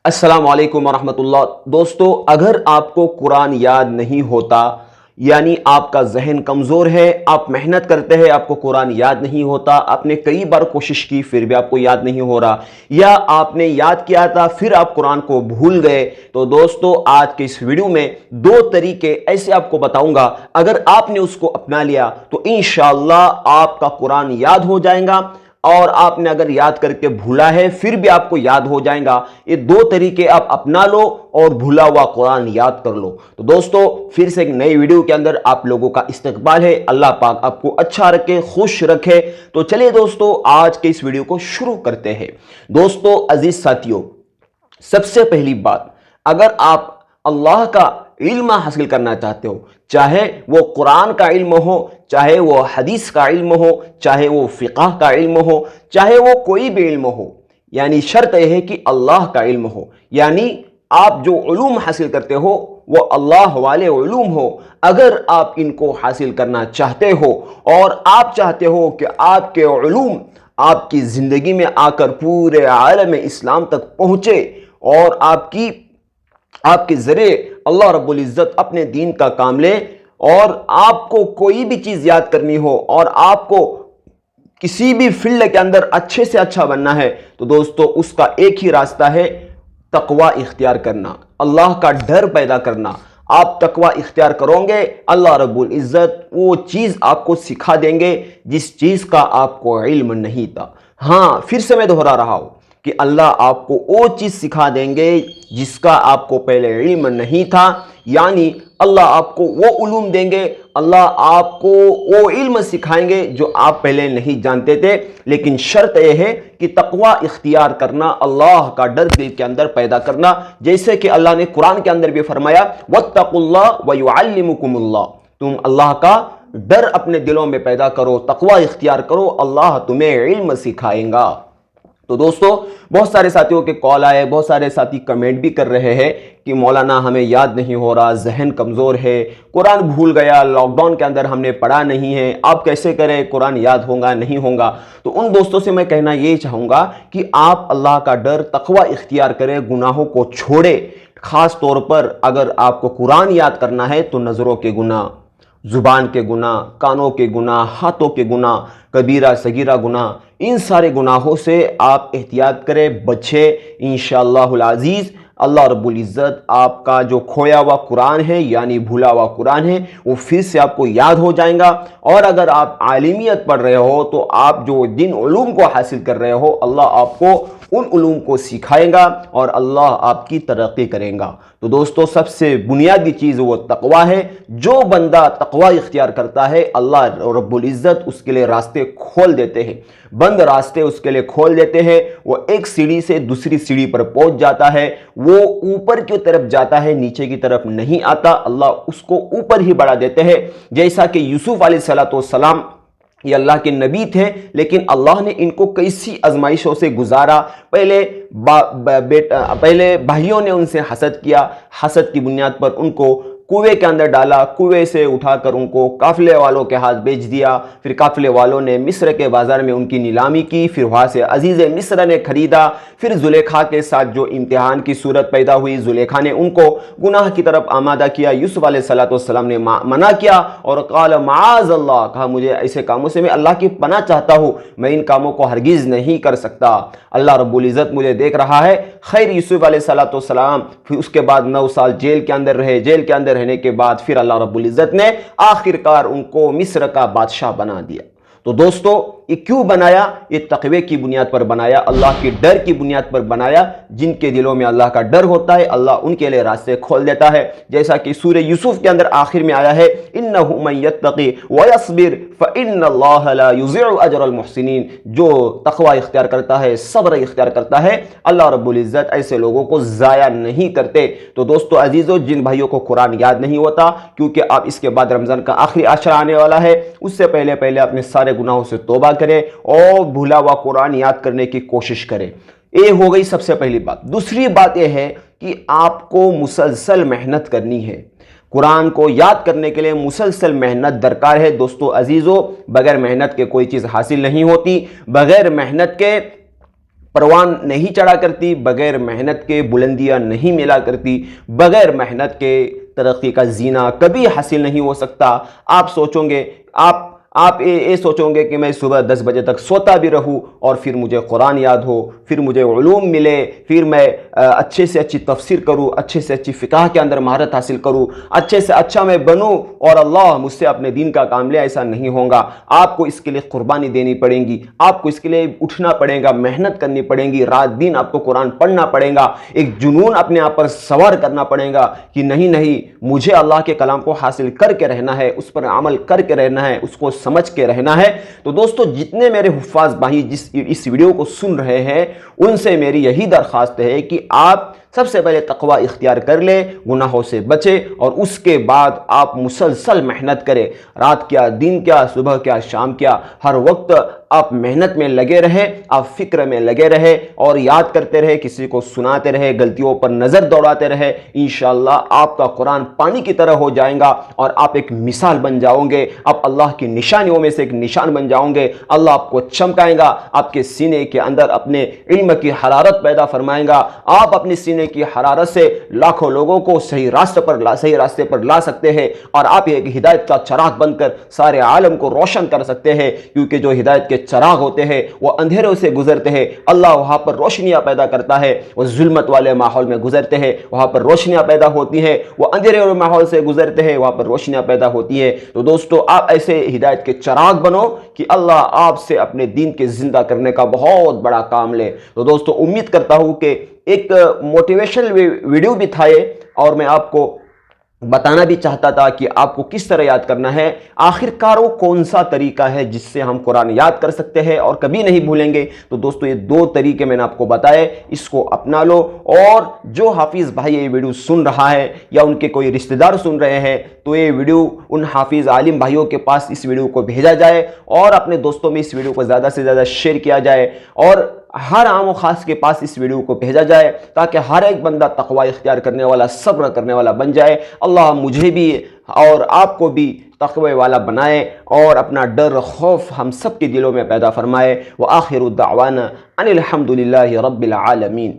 السلام علیکم ورحمۃ اللہ۔ دوستو، اگر آپ کو قرآن یاد نہیں ہوتا، یعنی آپ کا ذہن کمزور ہے، آپ محنت کرتے ہیں، آپ کو قرآن یاد نہیں ہوتا، آپ نے کئی بار کوشش کی پھر بھی آپ کو یاد نہیں ہو رہا، یا آپ نے یاد کیا تھا پھر آپ قرآن کو بھول گئے، تو دوستو آج کے اس ویڈیو میں دو طریقے ایسے آپ کو بتاؤں گا، اگر آپ نے اس کو اپنا لیا تو انشاءاللہ آپ کا قرآن یاد ہو جائے گا، اور آپ نے اگر یاد کر کے بھولا ہے پھر بھی آپ کو یاد ہو جائے گا۔ یہ دو طریقے آپ اپنا لو اور بھولا ہوا قرآن یاد کر لو۔ تو دوستو پھر سے ایک نئی ویڈیو کے اندر آپ لوگوں کا استقبال ہے۔ اللہ پاک آپ کو اچھا رکھے، خوش رکھے۔ تو چلیے دوستو آج کے اس ویڈیو کو شروع کرتے ہیں۔ دوستو عزیز ساتھیو، سب سے پہلی بات، اگر آپ اللہ کا علم حاصل کرنا چاہتے ہو، چاہے وہ قرآن کا علم ہو، چاہے وہ حدیث کا علم ہو، چاہے وہ فقہ کا علم ہو، چاہے وہ کوئی بھی علم ہو، یعنی شرط یہ ہے کہ اللہ کا علم ہو، یعنی آپ جو علوم حاصل کرتے ہو وہ اللہ والے علوم ہو۔ اگر آپ ان کو حاصل کرنا چاہتے ہو اور آپ چاہتے ہو کہ آپ کے علوم آپ کی زندگی میں آ کر پورے عالم اسلام تک پہنچے اور آپ کے ذریعے اللہ رب العزت اپنے دین کا کام لے، اور آپ کو کوئی بھی چیز یاد کرنی ہو اور آپ کو کسی بھی فیلڈ کے اندر اچھے سے اچھا بننا ہے، تو دوستو اس کا ایک ہی راستہ ہے، تقوی اختیار کرنا، اللہ کا ڈر پیدا کرنا۔ آپ تقوی اختیار کرو گے، اللہ رب العزت وہ چیز آپ کو سکھا دیں گے جس چیز کا آپ کو علم نہیں تھا۔ ہاں، پھر سے میں دہرا رہا ہوں کہ اللہ آپ کو وہ چیز سکھا دیں گے جس کا آپ کو پہلے علم نہیں تھا، یعنی اللہ آپ کو وہ علوم دیں گے، اللہ آپ کو وہ علم سکھائیں گے جو آپ پہلے نہیں جانتے تھے، لیکن شرط یہ ہے کہ تقوی اختیار کرنا، اللہ کا ڈر دل کے اندر پیدا کرنا، جیسے کہ اللہ نے قرآن کے اندر بھی فرمایا وَاتَّقُوا اللَّهَ وَيُعَلِّمُكُمُ اللَّهُ، تم اللہ کا ڈر اپنے دلوں میں پیدا کرو، تقوی اختیار کرو، اللہ تمہیں علم سکھائیں گا۔ تو دوستو بہت سارے ساتھیوں کے کال آئے، بہت سارے ساتھی کمنٹ بھی کر رہے ہیں کہ مولانا ہمیں یاد نہیں ہو رہا، ذہن کمزور ہے، قرآن بھول گیا، لاک ڈاؤن کے اندر ہم نے پڑھا نہیں ہے، آپ کیسے کریں، قرآن یاد ہوگا نہیں ہوگا؟ تو ان دوستوں سے میں کہنا یہ چاہوں گا کہ آپ اللہ کا ڈر، تقوی اختیار کریں، گناہوں کو چھوڑے۔ خاص طور پر اگر آپ کو قرآن یاد کرنا ہے تو نظروں کے گناہ، زبان کے گناہ، کانوں کے گناہ، ہاتھوں کے گناہ، کبیرہ صغیرہ گناہ، ان سارے گناہوں سے آپ احتیاط کریں، بچے انشاءاللہ العزیز۔ اللہ رب العزت آپ کا جو کھویا ہوا قرآن ہے، یعنی بھولا ہوا قرآن ہے، وہ پھر سے آپ کو یاد ہو جائے گا، اور اگر آپ عالمیت پڑھ رہے ہو تو آپ جو جن علوم کو حاصل کر رہے ہو، اللہ آپ کو ان علوم کو سکھائے گا اور اللہ آپ کی ترقی کرے گا۔ تو دوستو سب سے بنیادی چیز وہ تقوی ہے۔ جو بندہ تقوی اختیار کرتا ہے، اللہ رب العزت اس کے لیے راستے کھول دیتے ہیں، بند راستے اس کے لیے کھول دیتے ہیں، وہ ایک سیڑھی سے دوسری سیڑھی پر پہنچ جاتا ہے، وہ اوپر کی طرف جاتا ہے، نیچے کی طرف نہیں آتا، اللہ اس کو اوپر ہی بڑھا دیتے ہیں۔ جیسا کہ یوسف علیہ السلام یہ اللہ کے نبی تھے، لیکن اللہ نے ان کو کیسی آزمائشوں سے گزارا۔ پہلے بھائیوں نے ان سے حسد کیا، حسد کی بنیاد پر ان کو کنویں کے اندر ڈالا، کنویں سے اٹھا کر ان کو قافلے والوں کے ہاتھ بیچ دیا، پھر قافلے والوں نے مصر کے بازار میں ان کی نیلامی کی، پھر وہاں سے عزیز مصر نے خریدا، پھر زلیخا کے ساتھ جو امتحان کی صورت پیدا ہوئی، زلیخا نے ان کو گناہ کی طرف آمادہ کیا، یوسف علیہ السلام نے منع کیا اور قال معاذ اللہ، کہا مجھے ایسے کاموں سے میں اللہ کی پناہ چاہتا ہوں، میں ان کاموں کو ہرگز نہیں کر سکتا، اللہ رب العزت مجھے دیکھ رہا ہے۔ خیر یوسف علیہ السلام پھر اس کے بعد 9 سال جیل کے اندر رہے، جیل کے اندر رہنے کے بعد پھر اللہ رب العزت نے آخر کار ان کو مصر کا بادشاہ بنا دیا۔ تو دوستو یہ کیوں بنایا؟ یہ تقوی کی بنیاد پر بنایا، اللہ کی ڈر کی بنیاد پر بنایا۔ جن کے دلوں میں اللہ کا ڈر ہوتا ہے، اللہ ان کے لیے راستے کھول دیتا ہے، جیسا کہ سورہ یوسف کے اندر آخر میں آیا ہے انہ من یتقی ویصبر فان اللہ لا یضیع اجر المحسنین، جو تقوی اختیار کرتا ہے، صبر اختیار کرتا ہے، اللہ رب العزت ایسے لوگوں کو ضائع نہیں کرتے۔ تو دوستو عزیزو، جن بھائیوں کو قرآن یاد نہیں ہوتا، کیونکہ اب اس کے بعد رمضان کا آخری عشرہ آنے والا ہے، اس سے پہلے اپنے سارے گناہوں سے توبہ کرے اور بھولا ہوا قرآن یاد کرنے کی کوشش کرے۔ یہ ہو گئی سب سے پہلی بات۔ دوسری بات یہ ہے کہ آپ کو مسلسل محنت کرنی ہے، قرآن کو یاد کرنے کے لیے مسلسل محنت درکار ہے۔ دوستو عزیزو، بغیر محنت کے کوئی چیز حاصل نہیں ہوتی، بغیر محنت کے پروان نہیں چڑھا کرتی، بغیر محنت کے بلندیاں نہیں ملا کرتی، بغیر محنت کے ترقی کا زینہ کبھی حاصل نہیں ہو سکتا۔ آپ سوچیں گے، آپ یہ سوچیں گے کہ میں صبح 10 بجے تک سوتا بھی رہوں اور پھر مجھے قرآن یاد ہو، پھر مجھے علوم ملے، پھر میں اچھے سے اچھی تفسیر کروں، اچھے سے اچھی فقہ کے اندر مہارت حاصل کروں، اچھے سے اچھا میں بنوں اور اللہ مجھ سے اپنے دین کا کام لے۔ ایسا نہیں ہوگا۔ آپ کو اس کے لیے قربانی دینی پڑے گی، آپ کو اس کے لیے اٹھنا پڑے گا، محنت کرنی پڑے گی، رات دن آپ کو قرآن پڑھنا پڑے گا، ایک جنون اپنے آپ پر سوار کرنا پڑے گا کہ نہیں مجھے اللہ کے کلام کو حاصل کر کے رہنا ہے، اس پر عمل کر کے رہنا ہے، اس کو سمجھ کے رہنا ہے۔ تو دوستو، جتنے میرے حفاظ بھائی جس اس ویڈیو کو سن رہے ہیں، ان سے میری یہی درخواست ہے کہ آپ سب سے پہلے تقوی اختیار کر لیں، گناہوں سے بچے، اور اس کے بعد آپ مسلسل محنت کریں۔ رات کیا، دن کیا، صبح کیا، شام کیا، ہر وقت آپ محنت میں لگے رہے، آپ فکر میں لگے رہے اور یاد کرتے رہے، کسی کو سناتے رہے، غلطیوں پر نظر دوڑاتے رہے۔ انشاءاللہ آپ کا قرآن پانی کی طرح ہو جائے گا اور آپ ایک مثال بن جاؤ گے، آپ اللہ کی نشانیوں میں سے ایک نشان بن جاؤ گے۔ اللہ آپ کو چمکائے گا، آپ کے سینے کے اندر اپنے علم کی حرارت پیدا فرمائے گا۔ آپ اپنے سینے کی حرارت سے لاکھوں لوگوں کو صحیح راستے پر لا سکتے ہیں، اور آپ ایک ہدایت کا چراغ بن کر سارے عالم کو روشن کر سکتے ہیں، کیونکہ جو ہدایت کے چراغ ہوتے ہیں وہ اندھیروں سے گزرتے ہیں، اللہ وہاں پر روشنیاں پیدا کرتا ہے۔ وہ ظلمت والے ماحول میں گزرتے ہیں، وہاں پر روشنیاں پیدا ہوتی ہیں، وہ اندھیرے والے ماحول سے گزرتے ہیں، وہاں پر روشنیاں پیدا ہوتی ہیں۔ تو دوستو، آپ ایسے ہدایت کے چراغ بنو کہ اللہ آپ سے اپنے دین کے زندہ کرنے کا بہت بڑا کام لے۔ تو دوستو، امید کرتا ہوں کہ ایک موٹیویشنل ویڈیو بھی تھا یہ، اور میں آپ کو بتانا بھی چاہتا تھا کہ آپ کو کس طرح یاد کرنا ہے۔ آخر کار وہ کون سا طریقہ ہے جس سے ہم قرآن یاد کر سکتے ہیں اور کبھی نہیں بھولیں گے؟ تو دوستو، یہ 2 طریقے میں نے آپ کو بتائے، اس کو اپنا لو۔ اور جو حافظ بھائی یہ ویڈیو سن رہا ہے یا ان کے کوئی رشتہ دار سن رہے ہیں، تو یہ ویڈیو ان حافظ عالم بھائیوں کے پاس اس ویڈیو کو بھیجا جائے، اور اپنے دوستوں میں اس ویڈیو کو زیادہ سے زیادہ شیئر کیا جائے، اور ہر عام و خاص کے پاس اس ویڈیو کو بھیجا جائے، تاکہ ہر ایک بندہ تقوی اختیار کرنے والا، صبر کرنے والا بن جائے۔ اللہ مجھے بھی اور آپ کو بھی تقوی والا بنائے، اور اپنا ڈر، خوف ہم سب کے دلوں میں پیدا فرمائے۔ وآخر دعوانا ان الحمد للہ رب العالمین۔